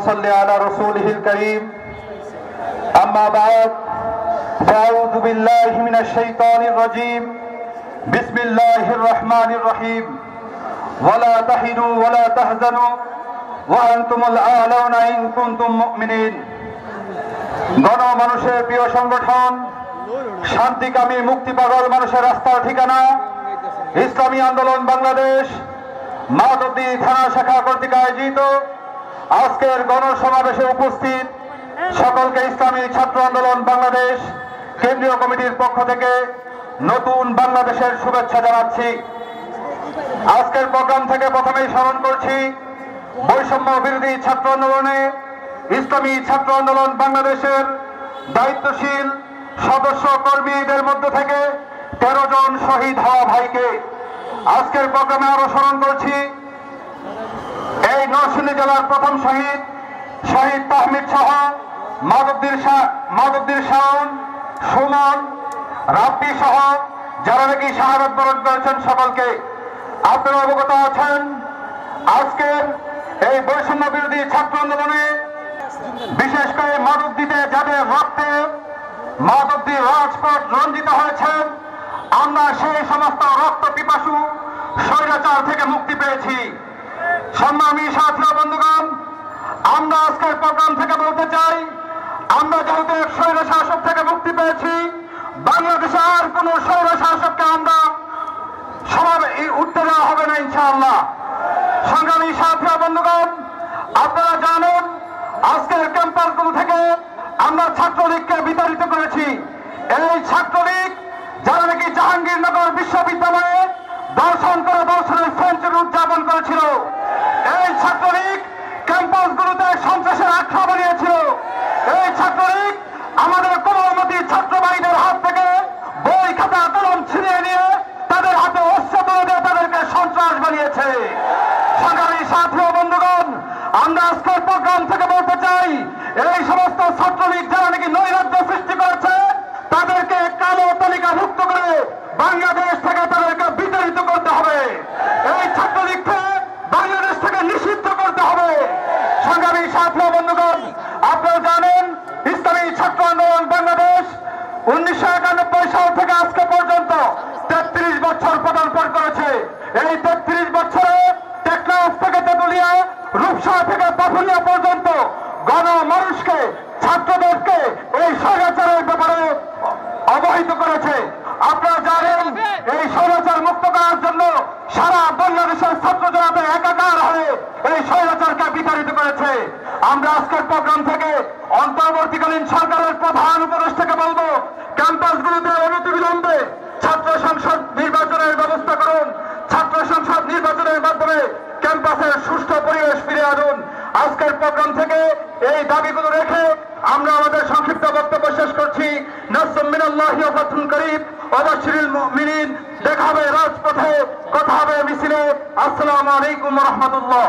صل على رسوله الكريم أما بعد فأعوذ بالله من الشيطان الرجيم بسم الله الرحمن الرحيم ولا تهنوا ولا تحزنوا وأنتم الأعلون إن كنتم مؤمنين গণমানুষের প্রিয় সংগঠন শান্তিকামী মুক্তিপাগল মানুষের রাস্তার ঠিকানা ইসলামী আন্দোলন বাংলাদেশ মাধবদী থানা শাখা কর্তৃক আয়োজিত আজকের গণসমাবেশে উপস্থিত সকলকে ইসলামী ছাত্র আন্দোলন বাংলাদেশ কেন্দ্রীয় কমিটির পক্ষ থেকে নতুন বাংলাদেশের শুভেচ্ছা জানাচ্ছি। আজকের প্রোগ্রাম থেকে প্রথমেই স্মরণ করছি বৈষম্য বিরোধী ছাত্র আন্দোলনে ইসলামী ছাত্র আন্দোলন বাংলাদেশের দায়িত্বশীল সদস্য কর্মীদের মধ্য থেকে 13 জন শহীদ হওয়া ভাইকে। আজকের প্রোগ্রামে আরো স্মরণ করছি এই নরসিংদী জেলার প্রথম শহীদ তাহমিদ সহ মাধবদীর শাওন, সুমন, রাব্বি সহ যারা নাকি শাহাদাত বরণ করেছেন সকলকে। আপনারা অবগত আছেন আজকের এই বৈষম্য বিরোধী ছাত্র আন্দোলনে বিশেষ করে মাধবদীতে যাদের রক্তে মাধবদী রাজপথ রঞ্জিত হয়েছে, আমরা সেই সমস্ত রক্ত পিপাসু স্বৈরাচার থেকে মুক্তি পেয়েছি। সম্মানী সাথী ও বন্ধুগণ, আমরা আজকের প্রোগ্রাম থেকে বলতে চাই আমরা যেহেতু স্বৈর শাসক থেকে মুক্তি পেয়েছি, বাংলাদেশে আর কোন স্বৈর শাসককে আমরা উঠতে দেওয়া হবে না ইনশাআল্লাহ। সংগ্রামী সাথী ও বন্ধুগণ, আপনারা জানেন আজকের ক্যাম্পাসগুলো থেকে আমরা ছাত্রলীগকে বিতাড়িত করেছি। এই ছাত্রলীগ যারা নাকি জাহাঙ্গীরনগর বিশ্ববিদ্যালয়ে দর্শন করে দর্শনের সেঞ্চুরি উদযাপন করেছিল, এই ছাত্রলীগ ক্যাম্পাসগুলোতে সন্ত্রাসের আখ্যা বানিয়েছিল, এই ছাত্রলীগ আমাদের কোমলমতি ছাত্র ভাইদের হাত থেকে বই খাতা কলম ছিনিয়ে নিয়ে তাদের হাতে অস্ত্র তুলে দিয়ে তাদেরকে সন্ত্রাস বানিয়েছে। সংগ্রামী সাথী ও বন্ধুগণ, আমরা আজকের প্রোগ্রাম থেকে বলতে চাই এই সমস্ত ছাত্রলীগ যারা নাকি নৈরাজ্য সৃষ্টি করেছে তাদেরকে কালো তালিকাভুক্ত করে বাংলাদেশ থেকে তাদেরকে বিতাড়িত করতে হবে। এই ছাত্রলীগকে বাংলাদেশ থেকে নিষিদ্ধ করতে হবে। সংগ্রামী সাথী ও বন্ধুগণ, আপনারা জানেন ইসলামী ছাত্র আন্দোলন বাংলাদেশ 1991 সাল থেকে আজকে পর্যন্ত 33 বছর পদার্পণ করেছে। এই 33 বছরে টেকনাফ থেকে তেতুলিয়া, রূপসা থেকে পাথুরিয়া পর্যন্ত গণমানুষকে ছাত্রদেরকে এই স্বৈরাচারের ব্যাপারে অবহিত করেছে। আপনারা জানেন এই স্বৈরাচার মুক্ত করার জন্য সারা বাংলাদেশের ছাত্র জনতা একাকার হয়ে এই স্বৈরাচারকে বিতাড়িত করেছে। আমরা আজকের প্রোগ্রাম থেকে অন্তর্বর্তীকালীন সরকারের প্রধান উপদেষ্টাকে বলবো ক্যাম্পাসগুলোতে অনতিবিলম্বে ছাত্র সংসদ নির্বাচনের ব্যবস্থা করুন। ছাত্র সংসদ নির্বাচনের মাধ্যমে ক্যাম্পাসের সুষ্ঠু পরিবেশ ফিরে আনুন। আজকের প্রোগ্রাম থেকে এই দাবিগুলো রেখে আমরা আমাদের সংক্ষিপ্ত বক্তব্য শেষ করছি। নাসরুম মিনাল্লাহি ওয়া ফাতহুন করিব ওয়া বাশশিরিল মুমিনিন। দেখা হবে রাজপথে, কথা হবে মিছিলে। আসসালামু আলাইকুম ওয়া রাহমাতুল্লাহ।